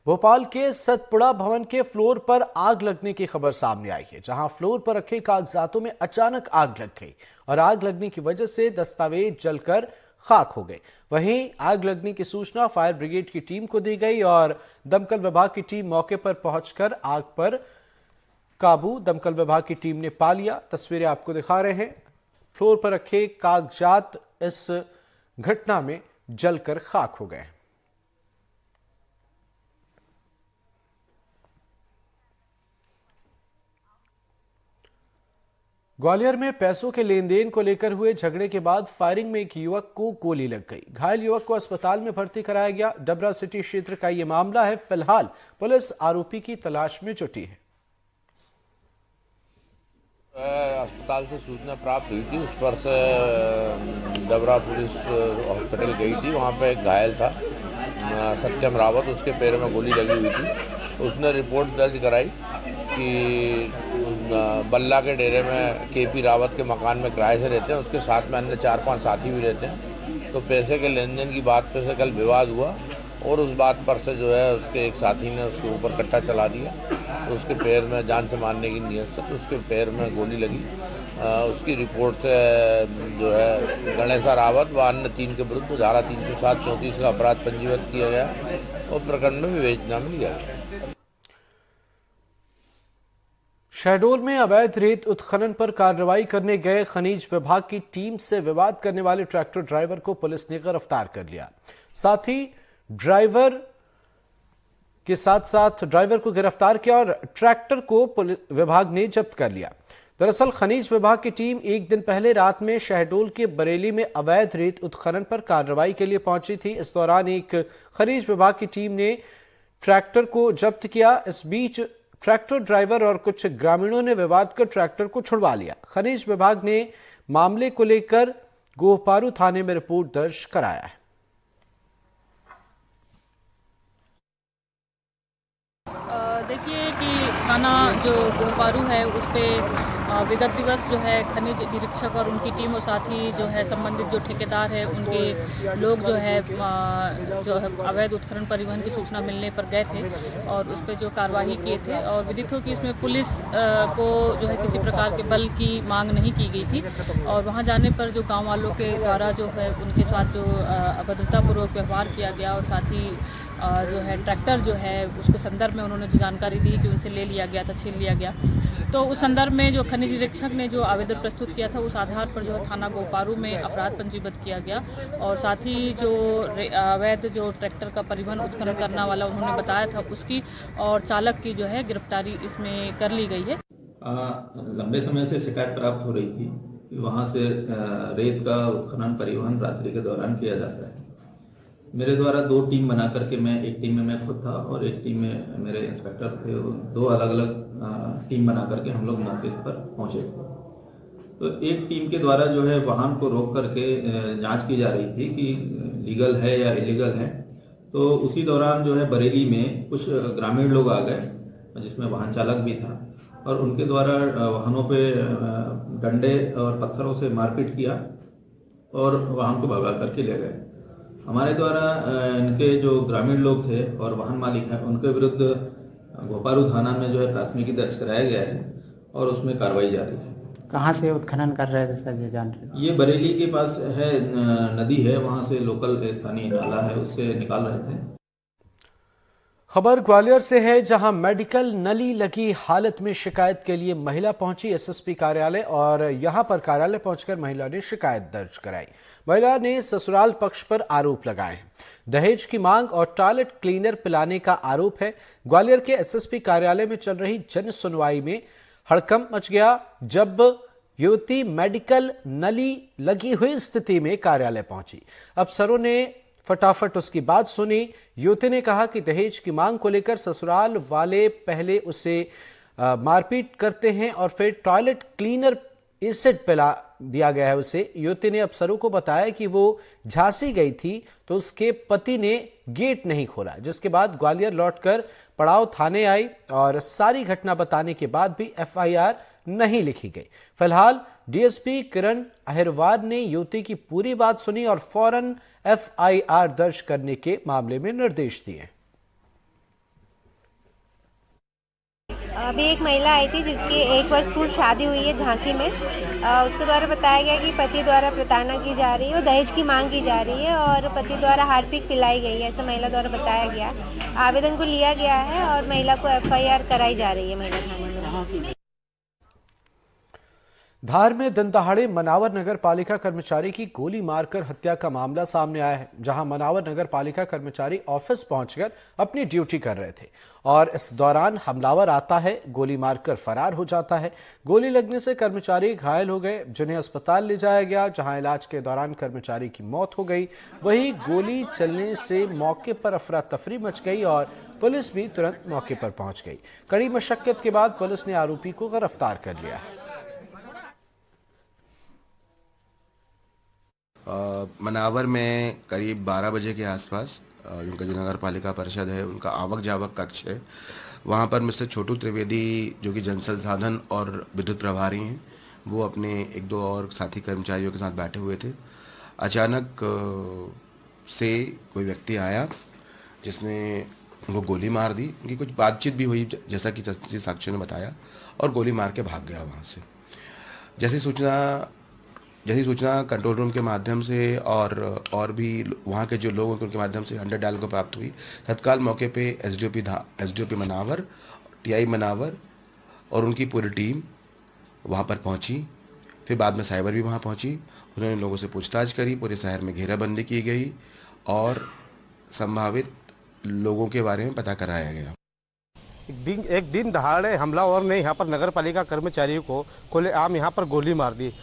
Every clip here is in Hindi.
भोपाल के सतपुड़ा भवन के फ्लोर पर आग लगने की खबर सामने आई है, जहां फ्लोर पर रखे कागजातों में अचानक आग लग गई और आग लगने की वजह से दस्तावेज जलकर खाक हो गए। वहीं आग लगने की सूचना फायर ब्रिगेड की टीम को दी गई और दमकल विभाग की टीम मौके पर पहुंचकर आग पर काबू दमकल विभाग की टीम ने पा लिया। तस्वीरें आपको दिखा रहे हैं। फ्लोर पर रखे कागजात इस घटना में जलकर खाक हो गए। ग्वालियर में पैसों के लेन देन को लेकर हुए झगड़े के बाद फायरिंग में एक युवक को गोली लग गई। घायल युवक को अस्पताल में भर्ती कराया गया। डबरा सिटी क्षेत्र का यह मामला है। फिलहाल पुलिस आरोपी की तलाश में जुटी है। अस्पताल से सूचना प्राप्त हुई थी, उस पर से डबरा पुलिस हॉस्पिटल गई थी। वहाँ पे एक घायल था सत्यम रावत, उसके पैर में गोली लगी हुई थी। उसने रिपोर्ट दर्ज कराई कि बल्ला के डेरे में केपी रावत के मकान में किराए से रहते हैं, उसके साथ में अन्य 4-5 साथी भी रहते हैं। तो पैसे के लेन देन की बात पे से कल विवाद हुआ और उस बात पर से जो है उसके एक साथी ने उसके ऊपर कट्टा चला दिया। तो उसके पैर में जान से मारने की नीयत से तो उसके पैर में गोली लगी। उसकी रिपोर्ट से जो है गणेशा रावत व अन्य 3 के विरुद्ध धारा 307-34 का अपराध पंजीबद्ध किया गया और प्रकरण में विवेचना में लिया गया। शहडोल में अवैध रेत उत्खनन पर कार्रवाई करने गए खनिज विभाग की टीम से विवाद करने वाले ट्रैक्टर ड्राइवर को पुलिस ने गिरफ्तार कर लिया। साथ ही ड्राइवर को गिरफ्तार किया और ट्रैक्टर को विभाग ने जब्त कर लिया। दरअसल खनिज विभाग की टीम एक दिन पहले रात में शहडोल के बरेली में अवैध रेत उत्खनन पर कार्रवाई के लिए पहुंची थी। इस दौरान एक खनिज विभाग की टीम ने ट्रैक्टर को जब्त किया। इस बीच ट्रैक्टर ड्राइवर और कुछ ग्रामीणों ने विवाद कर ट्रैक्टर को छुड़वा लिया। खनिज विभाग ने मामले को लेकर गोहपारू थाने में रिपोर्ट दर्ज कराया है। देखिए कि थाना जो गोहपारू है उस पर विगत दिवस जो है खनिज निरीक्षक और उनकी टीम और साथ ही जो है संबंधित जो ठेकेदार है उनके लोग जो है अवैध उत्खनन परिवहन की सूचना मिलने पर गए थे और उस पर जो कार्रवाई किए थे। और विदित हो कि इसमें पुलिस को जो है किसी प्रकार के बल की मांग नहीं की गई थी और वहां जाने पर जो गांव वालों के द्वारा जो है उनके साथ जो अभद्रतापूर्वक व्यवहार किया गया और साथ ही जो है ट्रैक्टर जो है उसके संदर्भ में उन्होंने जो जानकारी दी कि उनसे ले लिया गया था, छीन लिया गया। तो उस संदर्भ में जो खनिज निरीक्षक ने जो आवेदन प्रस्तुत किया था उस आधार पर जो है थाना गोहपारू में अपराध पंजीबद्ध किया गया और साथ ही जो अवैध जो ट्रैक्टर का परिवहन उत्खनन करने वाला उन्होंने बताया था उसकी और चालक की जो है गिरफ्तारी इसमें कर ली गई है। लंबे समय से शिकायत प्राप्त हो रही थी कि वहाँ से रेत का उत्खनन परिवहन रात्रि के दौरान किया जाता है। मेरे द्वारा 2 टीम बना करके एक टीम में मैं खुद था और एक टीम में मेरे इंस्पेक्टर थे। 2 अलग अलग टीम बना करके हम लोग मौके पर पहुंचे। तो एक टीम के द्वारा जो है वाहन को रोक करके जांच की जा रही थी कि लीगल है या इलीगल है। तो उसी दौरान जो है बरेली में कुछ ग्रामीण लोग आ गए जिसमें वाहन चालक भी था और उनके द्वारा वाहनों पे डंडे और पत्थरों से मारपीट किया और वाहन को भगा करके ले गए। हमारे द्वारा इनके जो ग्रामीण लोग थे और वाहन मालिक हैं उनके विरुद्ध गोहपारू थाना में जो है प्राथमिकी दर्ज कराया गया है और उसमें कार्रवाई जारी है। कहाँ से उत्खनन कर रहे थे सर, ये जान रहे? ये बरेली के पास है, नदी है, वहाँ से लोकल स्थानीय नाला है उससे निकाल रहे थे। खबर ग्वालियर से है, जहां मेडिकल नली लगी हालत में शिकायत के लिए महिला पहुंची एसएसपी कार्यालय और यहां पर कार्यालय पहुंचकर महिला ने शिकायत दर्ज कराई। महिला ने ससुराल पक्ष पर आरोप लगाए। दहेज की मांग और टॉयलेट क्लीनर पिलाने का आरोप है। ग्वालियर के एसएसपी कार्यालय में चल रही जन सुनवाई में हड़कंप मच गया जब युवती मेडिकल नली लगी हुई स्थिति में कार्यालय पहुंची। अफसरों ने फटाफट उसकी बात सुनी। युवती ने कहा कि दहेज की मांग को लेकर ससुराल वाले पहले उसे मारपीट करते हैं और फिर टॉयलेट क्लीनर एसिड पिला दिया गया है उसे। युवती ने अफसरों को बताया कि वो झांसी गई थी तो उसके पति ने गेट नहीं खोला, जिसके बाद ग्वालियर लौटकर पड़ाव थाने आई और सारी घटना बताने के बाद भी एफआईआर नहीं लिखी गई। फिलहाल डीएसपी किरण अहिरवार ने युवती की पूरी बात सुनी और फौरन एफआईआर दर्ज करने के मामले में निर्देश दिए। अभी एक महिला आई थी जिसकी 1 वर्ष पूर्व शादी हुई है झांसी में। उसके द्वारा बताया गया कि पति द्वारा प्रताड़ना की जा रही है और दहेज की मांग की जा रही है और पति द्वारा हार्पिक पिलाई गई है, ऐसा महिला द्वारा बताया गया। आवेदन को लिया गया है और महिला को FIR कराई जा रही है महिला थाने में। धार में दिन दहाड़े मनावर नगर पालिका कर्मचारी की गोली मारकर हत्या का मामला सामने आया है, जहां मनावर नगर पालिका कर्मचारी ऑफिस पहुंचकर अपनी ड्यूटी कर रहे थे और इस दौरान हमलावर आता है, गोली मारकर फरार हो जाता है। गोली लगने से कर्मचारी घायल हो गए, जिन्हें अस्पताल ले जाया गया, जहां इलाज के दौरान कर्मचारी की मौत हो गई। वहीं गोली चलने से मौके पर अफरा तफरी मच गई और पुलिस भी तुरंत मौके पर पहुंच गई। कड़ी मशक्कत के बाद पुलिस ने आरोपी को गिरफ्तार कर लिया है। मनावर में करीब 12 बजे के आसपास उनका जो नगर पालिका परिषद है उनका आवक जावक कक्ष है, वहाँ पर मिस्टर छोटू त्रिवेदी जो कि जन संसाधन और विद्युत प्रभारी हैं, वो अपने 1-2 और साथी कर्मचारियों के साथ बैठे हुए थे। अचानक से कोई व्यक्ति आया जिसने उनको गोली मार दी। उनकी कुछ बातचीत भी हुई जैसा कि साक्षियों ने बताया, और गोली मार के भाग गया वहाँ से। जैसी सूचना कंट्रोल रूम के माध्यम से और भी वहाँ के जो लोग हैं उनके माध्यम से अंडर डायल को प्राप्त हुई। तत्काल मौके पे एसडीओपी मनावर, टीआई मनावर और उनकी पूरी टीम वहाँ पर पहुँची। फिर बाद में साइबर भी वहाँ पहुँची। उन्होंने लोगों से पूछताछ करी, पूरे शहर में घेराबंदी की गई और संभावित लोगों के बारे में पता कराया गया। एक दिन दहाड़े हमलावर ने यहाँ पर नगर पालिका कर्मचारियों को खुलेआम यहाँ पर गोली मार दी।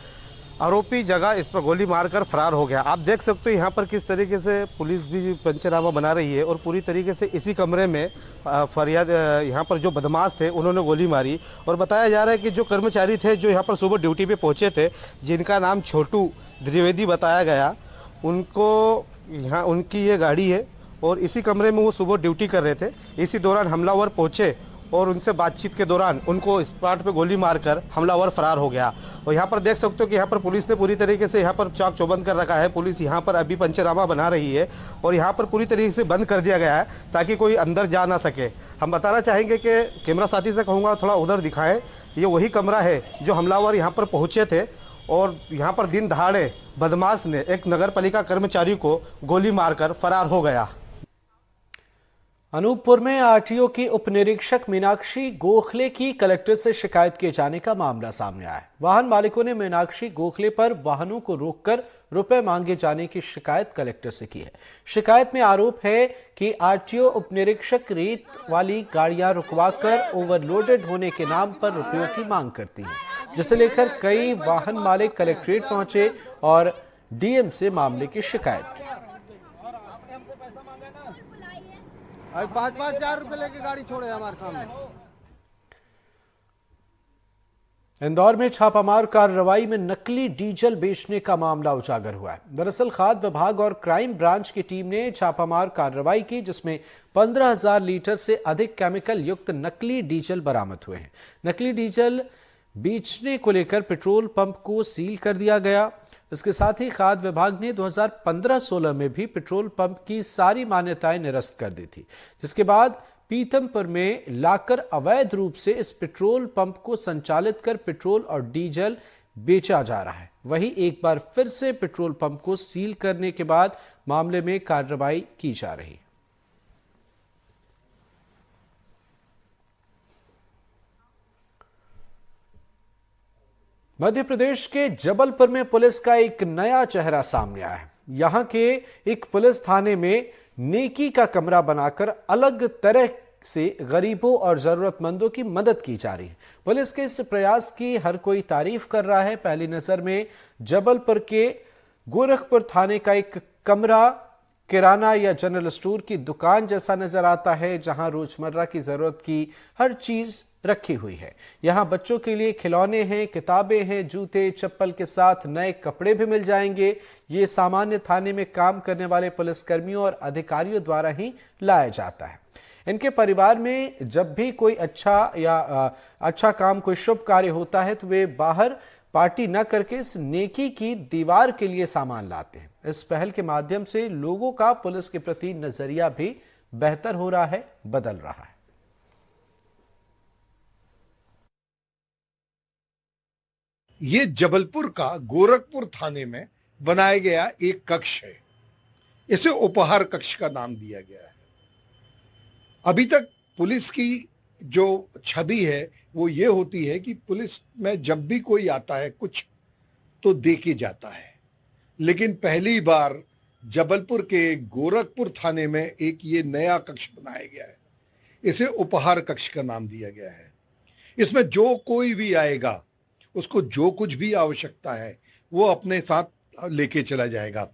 आरोपी जगह इस पर गोली मारकर फरार हो गया। आप देख सकते हो यहाँ पर किस तरीके से पुलिस भी पंचनामा बना रही है और पूरी तरीके से इसी कमरे में फरियाद यहाँ पर जो बदमाश थे उन्होंने गोली मारी। और बताया जा रहा है कि जो कर्मचारी थे जो यहाँ पर सुबह ड्यूटी पे पहुँचे थे, जिनका नाम छोटू द्विवेदी बताया गया, उनको यहाँ उनकी ये गाड़ी है और इसी कमरे में वो सुबह ड्यूटी कर रहे थे। इसी दौरान हमलावर पहुँचे और उनसे बातचीत के दौरान उनको स्पॉट पे गोली मारकर हमलावर फरार हो गया। और यहाँ पर देख सकते हो कि यहाँ पर पुलिस ने पूरी तरीके से यहाँ पर चाक चौबंद कर रखा है। पुलिस यहाँ पर अभी पंचनामा बना रही है और यहाँ पर पूरी तरीके से बंद कर दिया गया है ताकि कोई अंदर जा ना सके। हम बताना चाहेंगे कि कैमरा साथी से कहूँगा थोड़ा उधर दिखाएं, ये वही कमरा है जो हमलावर यहाँ पर पहुँचे थे और यहाँ पर दिन दहाड़े बदमाश ने एक नगर पालिका कर्मचारी को गोली मारकर फरार हो गया। अनूपपुर में आरटीओ की उप निरीक्षक मीनाक्षी गोखले की कलेक्टर से शिकायत किए जाने का मामला सामने आया है। वाहन मालिकों ने मीनाक्षी गोखले पर वाहनों को रोककर रुपए मांगे जाने की शिकायत कलेक्टर से की है। शिकायत में आरोप है कि आरटीओ उप निरीक्षक रेत वाली गाड़ियां रुकवाकर ओवरलोडेड होने के नाम पर रुपयों की मांग करती हैं, जिसे लेकर कई वाहन मालिक कलेक्ट्रेट पहुंचे और डीएम से मामले की शिकायत की। 5-5 हजार रुपए लेके गाड़ी छोड़े हमारे सामने। इंदौर में छापामार कार्रवाई में नकली डीजल बेचने का मामला उजागर हुआ है। दरअसल खाद्य विभाग और क्राइम ब्रांच की टीम ने छापामार कार्रवाई की, जिसमें 15,000 लीटर से अधिक केमिकल युक्त नकली डीजल बरामद हुए हैं। नकली डीजल बेचने को लेकर पेट्रोल पंप को सील कर दिया गया। इसके साथ ही खाद्य विभाग ने 2015-16 में भी पेट्रोल पंप की सारी मान्यताएं निरस्त कर दी थी, जिसके बाद पीतमपुर में लाकर अवैध रूप से इस पेट्रोल पंप को संचालित कर पेट्रोल और डीजल बेचा जा रहा है। वहीं एक बार फिर से पेट्रोल पंप को सील करने के बाद मामले में कार्रवाई की जा रही है। मध्य प्रदेश के जबलपुर में पुलिस का एक नया चेहरा सामने आया है। यहां के एक पुलिस थाने में नेकी का कमरा बनाकर अलग तरह से गरीबों और जरूरतमंदों की मदद की जा रही है। पुलिस के इस प्रयास की हर कोई तारीफ कर रहा है। पहली नजर में जबलपुर के गोरखपुर थाने का एक कमरा किराना या जनरल स्टोर की दुकान जैसा नजर आता है, जहां रोजमर्रा की जरूरत की हर चीज रखी हुई है। यहां बच्चों के लिए खिलौने हैं, किताबें हैं, जूते चप्पल के साथ नए कपड़े भी मिल जाएंगे। ये सामान्य थाने में काम करने वाले पुलिसकर्मियों और अधिकारियों द्वारा ही लाया जाता है। इनके परिवार में जब भी कोई अच्छा काम, कोई शुभ कार्य होता है तो वे बाहर पार्टी न करके इस नेकी की दीवार के लिए सामान लाते हैं। इस पहल के माध्यम से लोगों का पुलिस के प्रति नजरिया भी बेहतर हो रहा है, बदल रहा है। ये जबलपुर का गोरखपुर थाने में बनाया गया एक कक्ष है। इसे उपहार कक्ष का नाम दिया गया है। अभी तक पुलिस की जो छवि है वो ये होती है कि पुलिस में जब भी कोई आता है कुछ तो दे के जाता है, लेकिन पहली बार जबलपुर के गोरखपुर थाने में एक ये नया कक्ष बनाया गया है। इसे उपहार कक्ष का नाम दिया गया है। इसमें जो कोई भी आएगा उसको जो कुछ भी आवश्यकता है वो अपने साथ लेके चला जाएगा।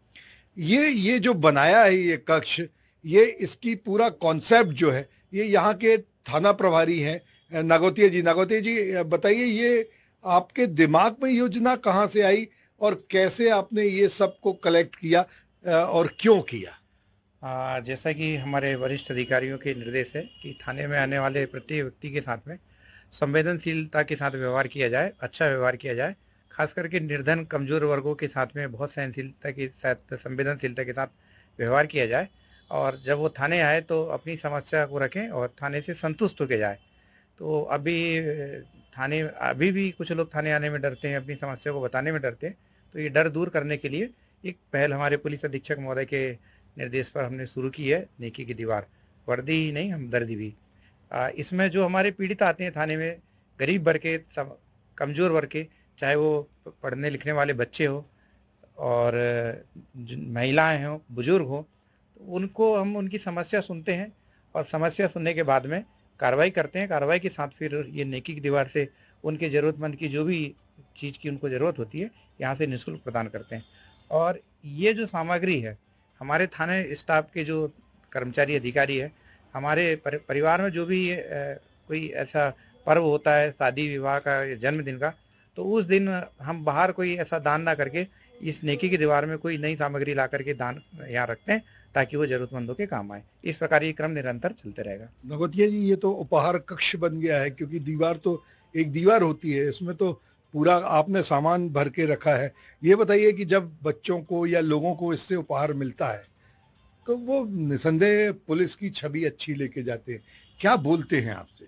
ये जो बनाया है ये कक्ष, ये इसकी पूरा कॉन्सेप्ट जो है ये यहाँ के थाना प्रभारी हैं नागौतिया जी। नागौतिया जी बताइए, ये आपके दिमाग में योजना कहाँ से आई और कैसे आपने ये सब को कलेक्ट किया और क्यों किया? जैसा कि हमारे वरिष्ठ अधिकारियों के निर्देश है कि थाने में आने वाले प्रत्येक व्यक्ति के साथ में संवेदनशीलता के साथ व्यवहार किया जाए, अच्छा व्यवहार किया जाए। खास करके निर्धन कमज़ोर वर्गों के साथ में बहुत सहनशीलता के साथ, संवेदनशीलता के साथ व्यवहार किया जाए और जब वो थाने आए तो अपनी समस्या को रखें और थाने से संतुष्ट होकर जाए। तो अभी भी कुछ लोग थाने आने में डरते हैं, अपनी समस्या को बताने में डरते हैं। तो ये डर दूर करने के लिए एक पहल हमारे पुलिस अधीक्षक महोदय के निर्देश पर हमने शुरू की है, नेकी की दीवार। वर्दी ही नहीं, हमदर्दी भी। इसमें जो हमारे पीड़ित आते हैं थाने में, गरीब वर्ग के, कमज़ोर वर्ग के, चाहे वो पढ़ने लिखने वाले बच्चे हो और महिलाएं हों, बुजुर्ग हों, तो उनको हम उनकी समस्या सुनते हैं और समस्या सुनने के बाद में कार्रवाई करते हैं। कार्रवाई के साथ फिर ये नेकी की दीवार से उनके ज़रूरतमंद की जो भी चीज़ की उनको ज़रूरत होती है यहाँ से निःशुल्क प्रदान करते हैं। और ये जो सामग्री है, हमारे थाने स्टाफ के जो कर्मचारी अधिकारी है, हमारे परिवार में जो भी कोई ऐसा पर्व होता है, शादी विवाह का या जन्मदिन का, तो उस दिन हम बाहर कोई ऐसा दान ना करके इस नेकी की दीवार में कोई नई सामग्री ला करके दान यहाँ रखते हैं ताकि वो जरूरतमंदों के काम आए। इस प्रकार ये क्रम निरंतर चलते रहेगा। नगौतिया जी, ये तो उपहार कक्ष बन गया है, क्योंकि दीवार तो एक दीवार होती है, इसमें तो पूरा आपने सामान भर के रखा है। ये बताइए कि जब बच्चों को या लोगों को इससे उपहार मिलता है तो वो निसंदेह पुलिस की छवि अच्छी लेके जाते हैं, क्या बोलते हैं आपसे?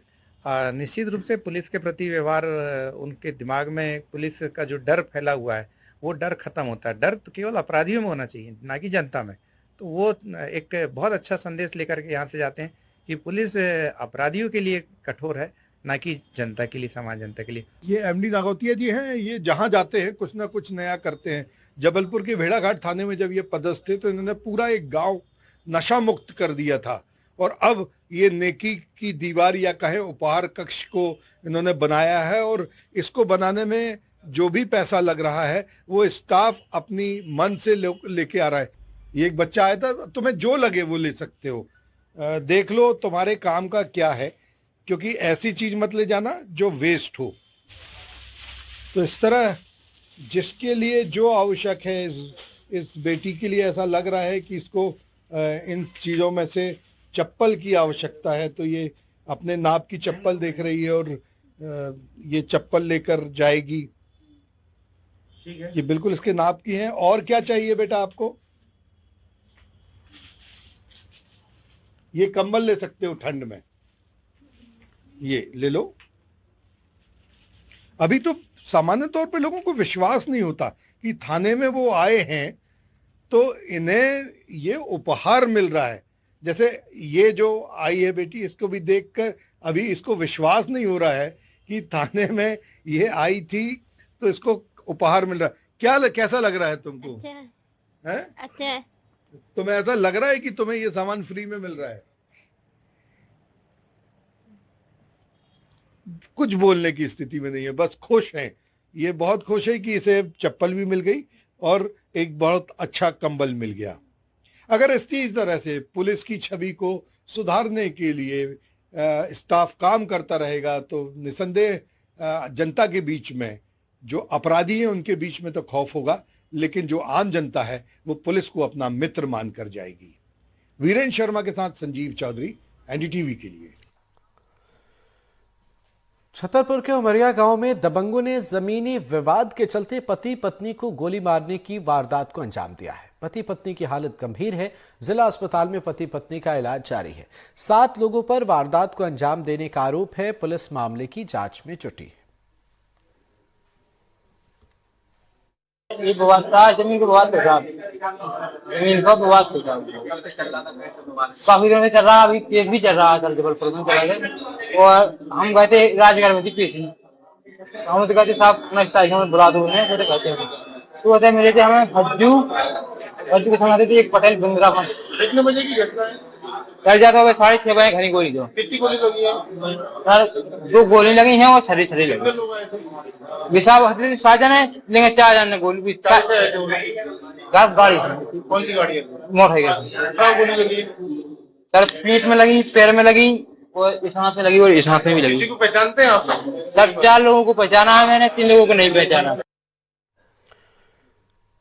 निश्चित रूप से पुलिस के प्रति व्यवहार, उनके दिमाग में पुलिस का जो डर फैला हुआ है वो डर खत्म होता है। डर तो केवल अपराधियों में होना चाहिए, ना कि जनता में। तो वो एक बहुत अच्छा संदेश लेकर के यहाँ से जाते हैं कि पुलिस अपराधियों के लिए कठोर है, ना कि जनता के लिए, सामान्य जनता के लिए। ये एमडी नागौतिया जी हैं, ये जहाँ जाते हैं कुछ ना कुछ नया करते हैं। जबलपुर के भेड़ाघाट थाने में जब ये पदस्थ थे तो इन्होंने पूरा एक गांव नशा मुक्त कर दिया था, और अब ये नेकी की दीवार या कहें उपहार कक्ष को इन्होंने बनाया है। और इसको बनाने में जो भी पैसा लग रहा है वो स्टाफ अपनी मन से लेके आ रहा है। ये एक बच्चा आया था, तुम्हें जो लगे वो ले सकते हो, देख लो तुम्हारे काम का क्या है, क्योंकि ऐसी चीज मत ले जाना जो वेस्ट हो। तो इस तरह जिसके लिए जो आवश्यक है, इस बेटी के लिए ऐसा लग रहा है कि इसको इन चीज़ों में से चप्पल की आवश्यकता है, तो ये अपने नाप की चप्पल देख रही है और ये चप्पल लेकर जाएगी। ठीक है, ये बिल्कुल इसके नाप की है। और क्या चाहिए बेटा आपको? ये कंबल ले सकते हो ठंड में, ये ले लो। अभी तो सामान्य तौर पे लोगों को विश्वास नहीं होता कि थाने में वो आए हैं तो इन्हें ये उपहार मिल रहा है। जैसे ये जो आई है बेटी, इसको भी देखकर अभी इसको विश्वास नहीं हो रहा है कि थाने में ये आई थी तो इसको उपहार मिल रहा है। कैसा लग रहा है तुमको? अच्छा है? अच्छा। तुम्हें ऐसा लग रहा है कि तुम्हें ये सामान फ्री में मिल रहा है? कुछ बोलने की स्थिति में नहीं है, बस खुश हैं। ये बहुत खुश है कि इसे चप्पल भी मिल गई और एक बहुत अच्छा कंबल मिल गया। अगर इस तरह से पुलिस की छवि को सुधारने के लिए स्टाफ काम करता रहेगा तो निसंदेह जनता के बीच में जो अपराधी हैं उनके बीच में तो खौफ होगा, लेकिन जो आम जनता है वो पुलिस को अपना मित्र मानकर जाएगी। वीरेंद्र शर्मा के साथ संजीव चौधरी, एनडीटीवी के लिए। छतरपुर के उमरिया गांव में दबंगों ने जमीनी विवाद के चलते पति पत्नी को गोली मारने की वारदात को अंजाम दिया है। पति पत्नी की हालत गंभीर है। जिला अस्पताल में पति पत्नी का इलाज जारी है। 7 लोगों पर वारदात को अंजाम देने का आरोप है। पुलिस मामले की जांच में जुटी है। ये विवाद था, जमीन का विवाद था, जमीन का विवाद था, काफी दिनों से चल रहा। अभी केस भी चल रहा है, कल जबलपुर में चला गया। और हम गए थे राजगढ़ में थी पेश, हम तो कहते साहब नेक्स्ट तारीख में बुला दो उन्हें, तो कहते हैं तो कहते मिले थे हमें भज्जू के समय थे एक पटेल बिंद्रा पर। कितने बजे की घटना है? कर जाता होगा 6:30 बजे घनी गोली दो। कितनी गोली लगी है सर? 2 गोली लगी हैं और छरी छरी लगी। विशाल हत्या साजन है, लेकिन 4 जन ने गोली भी गाड़ी थी। कौन सी गाड़ी है? मोटरसाइकिल। कहाँ गोली लगी? सर पीठ में लगी, पैर में लगी और इस हाथ में लगी और इस हाथ में भी लगी। किसी को पहचानते हैं आप? सर 4 लोगों को पहचाना है मैंने, 3 लोगों को नहीं पहचाना।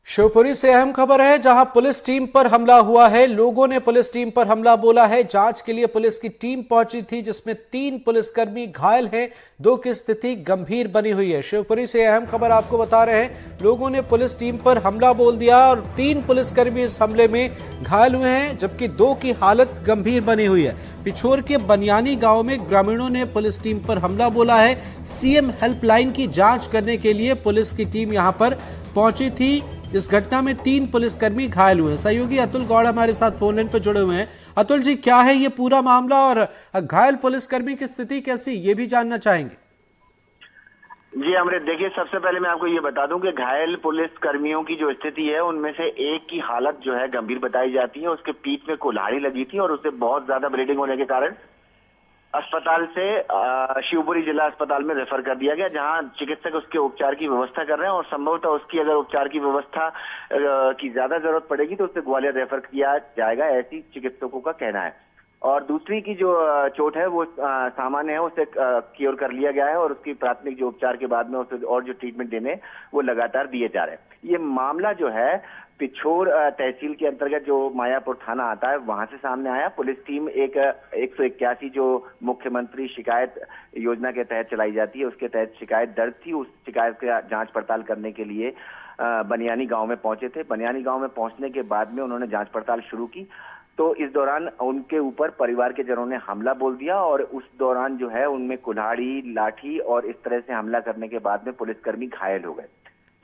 शिवपुरी से अहम खबर है, जहां पुलिस टीम पर हमला हुआ है। लोगों ने पुलिस टीम पर हमला बोला है। जांच के लिए पुलिस की टीम पहुंची थी, जिसमें 3 पुलिसकर्मी घायल हैं, 2 की स्थिति गंभीर बनी हुई है। शिवपुरी से अहम खबर आपको बता रहे हैं, लोगों ने पुलिस टीम पर हमला बोल दिया और 3 पुलिसकर्मी इस हमले में घायल हुए हैं, जबकि 2 की हालत गंभीर बनी हुई है। पिछोर के बनियानी गांव में ग्रामीणों ने पुलिस टीम पर हमला बोला है। सीएम हेल्पलाइन की जांच करने के लिए पुलिस की टीम यहां पर पहुंची थी। इस घटना में 3 पुलिसकर्मी घायल हुए हैं। सहयोगी अतुल गौड़ हमारे साथ फोन लाइन पर जुड़े हुए हैं। अतुल जी, क्या है ये पूरा मामला और घायल पुलिसकर्मी की स्थिति कैसी, ये भी जानना चाहेंगे। जी अमृत, देखिए सबसे पहले मैं आपको ये बता दूं कि घायल पुलिस कर्मियों की जो स्थिति है उनमें से एक की हालत जो है गंभीर बताई जाती है। उसके पीठ में कुल्हाड़ी लगी थी और उससे बहुत ज्यादा ब्लीडिंग होने के कारण अस्पताल से शिवपुरी जिला अस्पताल में रेफर कर दिया गया, जहां चिकित्सक उसके उपचार की व्यवस्था कर रहे हैं और संभवतः उसकी अगर उपचार की व्यवस्था की ज्यादा जरूरत पड़ेगी तो उसे ग्वालियर रेफर किया जाएगा, ऐसी चिकित्सकों का कहना है। और दूसरी की जो चोट है वो सामान्य है, उसे क्योर कर लिया गया है और उसकी प्राथमिक जो उपचार के बाद में उसे और जो ट्रीटमेंट देने वो लगातार दिए जा रहे हैं। ये मामला जो है पिछोर तहसील के अंतर्गत जो मायापुर थाना आता है वहां से सामने आया। पुलिस टीम एक 181 जो मुख्यमंत्री शिकायत योजना के तहत चलाई जाती है उसके तहत शिकायत दर्ज थी। उस शिकायत का जांच पड़ताल करने के लिए बनियानी गांव में पहुंचे थे। बनियानी गांव में पहुंचने के बाद में उन्होंने जांच पड़ताल शुरू की, तो इस दौरान उनके ऊपर परिवार के जनों ने हमला बोल दिया और उस दौरान जो है उनमें कुल्हाड़ी, लाठी और इस तरह से हमला करने के बाद में पुलिसकर्मी घायल हो गए।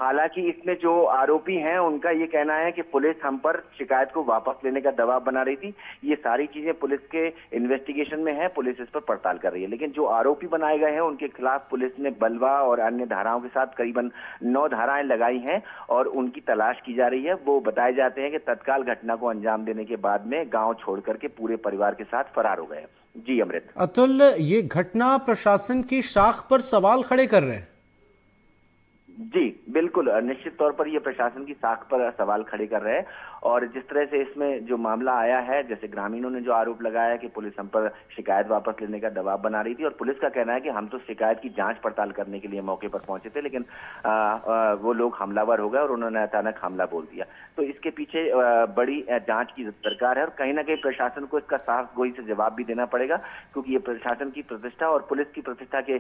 हालांकि इसमें जो आरोपी हैं उनका ये कहना है कि पुलिस हम पर शिकायत को वापस लेने का दबाव बना रही थी। ये सारी चीजें पुलिस के इन्वेस्टिगेशन में है, पुलिस इस पर पड़ताल कर रही है। लेकिन जो आरोपी बनाए गए हैं उनके खिलाफ पुलिस ने बलवा और अन्य धाराओं के साथ करीबन 9 धाराएं लगाई हैं और उनकी तलाश की जा रही है। वो बताए जाते हैं कि तत्काल घटना को अंजाम देने के बाद में गाँव छोड़ करके पूरे परिवार के साथ फरार हो गए। जी अमृत। अतुल, ये घटना प्रशासन की शाख पर सवाल खड़े कर रहे हैं। जी बिल्कुल, निश्चित तौर पर ये प्रशासन की साख पर सवाल खड़े कर रहे हैं और जिस तरह से इसमें जो मामला आया है, जैसे ग्रामीणों ने जो आरोप लगाया कि पुलिस हम पर शिकायत वापस लेने का दबाव बना रही थी और पुलिस का कहना है कि हम तो शिकायत की जांच पड़ताल करने के लिए मौके पर पहुंचे थे, लेकिन वो लोग हमलावर हो गए और उन्होंने अचानक हमला बोल दिया। तो इसके पीछे बड़ी जांच की दरकार है और कहीं ना कहीं प्रशासन को इसका साफ गोई से जवाब भी देना पड़ेगा, क्योंकि ये प्रशासन की प्रतिष्ठा और पुलिस की प्रतिष्ठा के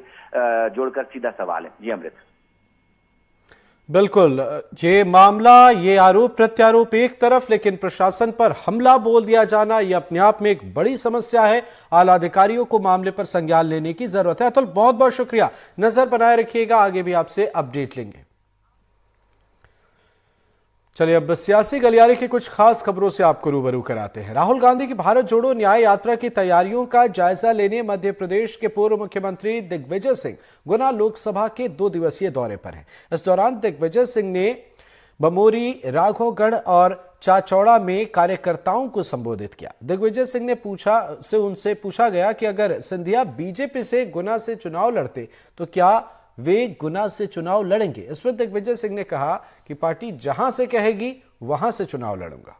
जोड़कर सीधा सवाल है। जी अमृत। बिल्कुल, ये मामला, ये आरोप प्रत्यारोप एक तरफ, लेकिन प्रशासन पर हमला बोल दिया जाना ये अपने आप में एक बड़ी समस्या है। आला अधिकारियों को मामले पर संज्ञान लेने की जरूरत है। अतुल, बहुत बहुत शुक्रिया, नजर बनाए रखिएगा, आगे भी आपसे अपडेट लेंगे। चलिए अब सियासी गलियारे की कुछ खास खबरों से आपको रूबरू कराते हैं। राहुल गांधी की भारत जोड़ो न्याय यात्रा की तैयारियों का जायजा लेने मध्य प्रदेश के पूर्व मुख्यमंत्री दिग्विजय सिंह गुना लोकसभा के 2 दिवसीय दौरे पर हैं। इस दौरान दिग्विजय सिंह ने बमोरी, राघवगढ़ और चाचौड़ा में कार्यकर्ताओं को संबोधित किया। दिग्विजय सिंह ने उनसे पूछा गया कि अगर सिंधिया बीजेपी से गुना से चुनाव लड़ते तो क्या वे गुना से चुनाव लड़ेंगे। इसमें दिग्विजय सिंह ने कहा कि पार्टी जहां से कहेगी वहां से चुनाव लड़ूंगा।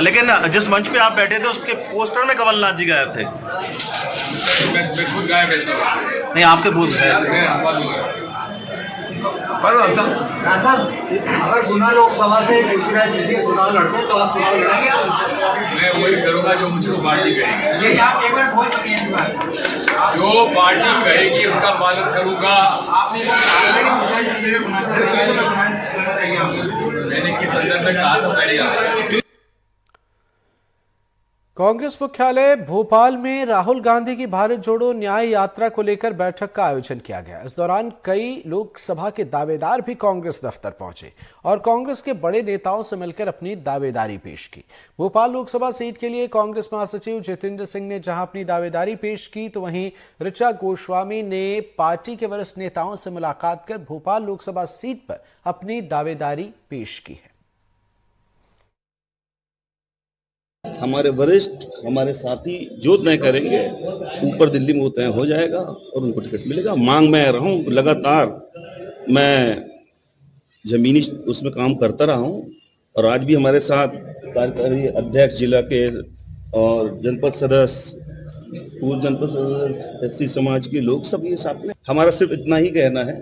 लेकिन जिस मंच पे आप बैठे थे उसके पोस्टर में कमलनाथ जी गायब थे। मैं खुद गायब नहीं, आपके बूथ सर, अगर गुना लोकसभा से चुनाव लड़ते तो आप चुनाव लड़ेंगे? मैं वही करूंगा जो मुझको पार्टी कहेगी। ये आप एक बार बोल चुके हैं, जो पार्टी कहेगी उसका पालन करूंगा। मैंने किस संदर्भ में कहा था पहले? कांग्रेस मुख्यालय भोपाल में राहुल गांधी की भारत जोड़ो न्याय यात्रा को लेकर बैठक का आयोजन किया गया। इस दौरान कई लोकसभा के दावेदार भी कांग्रेस दफ्तर पहुंचे और कांग्रेस के बड़े नेताओं से मिलकर अपनी दावेदारी पेश की। भोपाल लोकसभा सीट के लिए कांग्रेस महासचिव जितेंद्र सिंह ने जहां अपनी दावेदारी पेश की, तो वहीं ऋचा गोस्वामी ने पार्टी के वरिष्ठ नेताओं से मुलाकात कर भोपाल लोकसभा सीट पर अपनी दावेदारी पेश की है। हमारे वरिष्ठ, हमारे साथी जो तय करेंगे, ऊपर दिल्ली में वो तय हो जाएगा और उनको टिकट मिलेगा। मांग में रहा हूँ, लगातार मैं जमीनी उसमें काम करता रहा हूँ और आज भी हमारे साथ कार्यकारी अध्यक्ष जिला के और जनपद सदस्य, पूर्व जनपद सदस्य, एससी समाज के लोग सब ये साथ में। हमारा सिर्फ इतना ही कहना है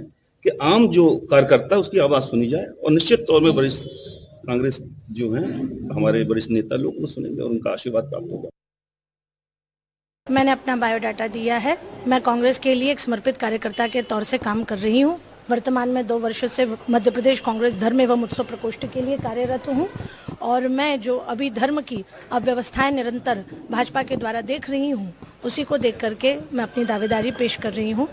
कि आम जो कार्यकर्ता है उसकी आवाज सुनी जाए और निश्चित तौर में वरिष्ठ कांग्रेस जो हैं, हमारे वरिष्ठ नेता लोग वो सुनेंगे और उनका आशीर्वाद प्राप्त होगा। मैंने अपना बायोडाटा दिया है। मैं कांग्रेस के लिए एक समर्पित कार्यकर्ता के तौर से काम कर रही हूँ। वर्तमान में 2 वर्षों से मध्य प्रदेश कांग्रेस धर्म एवं उत्सव प्रकोष्ठ के लिए कार्यरत हूँ और मैं जो अभी धर्म की अव्यवस्थाएं निरंतर भाजपा के द्वारा देख रही हूँ, उसी को देख करके मैं अपनी दावेदारी पेश कर रही हूँ।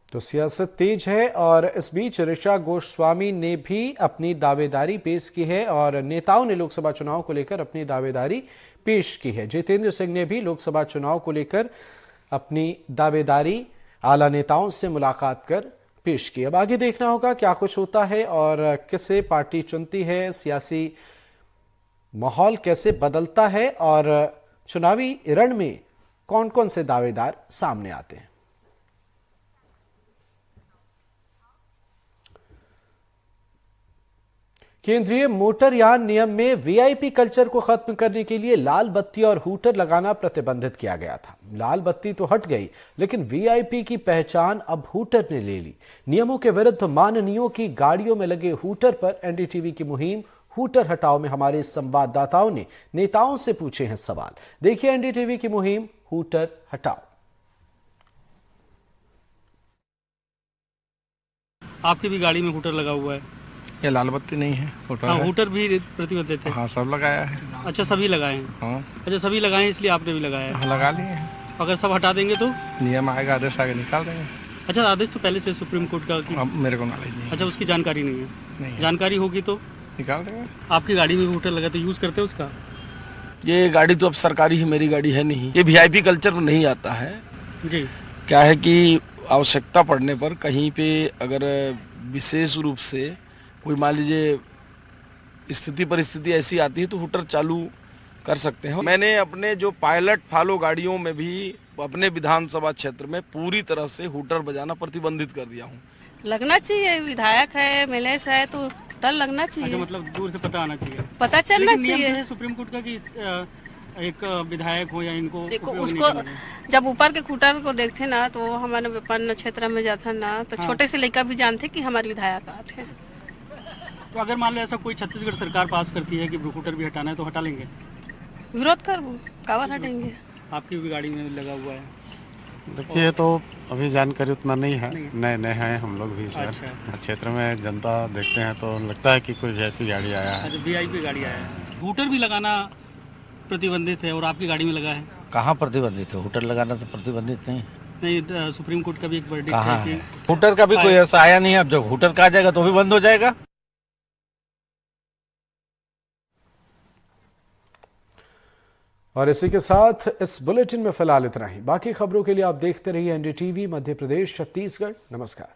तो सियासत तेज है और इस बीच ऋचा गोस्वामी ने भी अपनी दावेदारी पेश की है और नेताओं ने लोकसभा चुनाव को लेकर अपनी दावेदारी पेश की है। जितेंद्र सिंह ने भी लोकसभा चुनाव को लेकर अपनी दावेदारी आला नेताओं से मुलाकात कर पेश की। अब आगे देखना होगा क्या कुछ होता है और किसे पार्टी चुनती है, सियासी माहौल कैसे बदलता है और चुनावी रण में कौन कौन से दावेदार सामने आते हैं। केंद्रीय मोटरयान नियम में वीआईपी कल्चर को खत्म करने के लिए लाल बत्ती और हूटर लगाना प्रतिबंधित किया गया था। लाल बत्ती तो हट गई, लेकिन वीआईपी की पहचान अब हूटर ने ले ली। नियमों के विरुद्ध माननीयों की गाड़ियों में लगे हूटर पर एनडीटीवी की मुहिम हूटर हटाओ में हमारे संवाददाताओं ने नेताओं से पूछे हैं सवाल। देखिए एनडीटीवी की मुहिम हूटर हटाओ। आपकी भी गाड़ी में हूटर लगा हुआ है? ये लाल बत्ती नहीं है, हूटर हाँ, है। हूटर भी प्रतिबंधित है? हाँ, सब लगाया है। अच्छा, सभी लगाए हैं? हाँ। अच्छा, सभी लगाए हैं इसलिए आपने भी लगाया है? हाँ, लगा लिए हैं। अगर सब हटा देंगे तो? नियम आएगा, आदेश आगे निकाल देंगे। अच्छा, आदेश तो पहले से सुप्रीम कोर्ट का अब मेरे को नॉलेज नहीं। अच्छा, उसकी जानकारी नहीं है? नहीं। जानकारी होगी तो निकाल देंगे। आपकी गाड़ी में हूटर लगा तो यूज करते हैं उसका? ये गाड़ी तो अब सरकारी ही, मेरी गाड़ी है नहीं। ये वीआईपी कल्चर में नहीं आता है जी। क्या है कि आवश्यकता पड़ने पर कहीं पे अगर विशेष रूप से कोई मान लीजिए स्थिति परिस्थिति ऐसी आती है तो हूटर चालू कर सकते हैं। मैंने अपने जो पायलट फॉलो गाड़ियों में भी अपने विधानसभा क्षेत्र में पूरी तरह से हूटर बजाना प्रतिबंधित कर दिया हूँ। लगना चाहिए, विधायक है, एमएलए है तो हूटर लगना चाहिए। अच्छा, मतलब दूर से पता आना चाहिए, पता चलना चाहिए। है सुप्रीम कोर्ट का कि एक विधायक हो या इनको देखो उसको जब ऊपर के हूटर को देखते ना तो हमारे अपन क्षेत्र में जाता ना तो हाँ। छोटे से लड़का भी जानते कि हमारे विधायक आते हैं। तो अगर मान लो ऐसा कोई छत्तीसगढ़ सरकार पास करती है कि हूटर भी हटाना है तो हटा लेंगे? विरोध कर कावर हटेंगे। आपकी भी गाड़ी में लगा हुआ है? देखिए, तो अभी जानकारी उतना नहीं है, नए नए हैं हम लोग भी सर। अच्छा। क्षेत्र में जनता देखते हैं तो लगता है कि कोई वीआईपी गाड़ी आया है। अच्छा, वीआईपी गाड़ी आया है। हूटर भी लगाना प्रतिबंधित है और आपकी गाड़ी में लगा है? कहाँ प्रतिबंधित है? हूटर लगाना तो प्रतिबंधित नहीं। नहीं, सुप्रीम कोर्ट का भी एक वर्डिक्ट कहाँ है है? कि हूटर का भी कोई ऐसा आया नहीं है। अब जब हूटर का आ जाएगा तो भी बंद हो जाएगा। और इसी के साथ इस बुलेटिन में फिलहाल इतना ही। बाकी खबरों के लिए आप देखते रहिए एनडीटीवी मध्य प्रदेश छत्तीसगढ़। नमस्कार।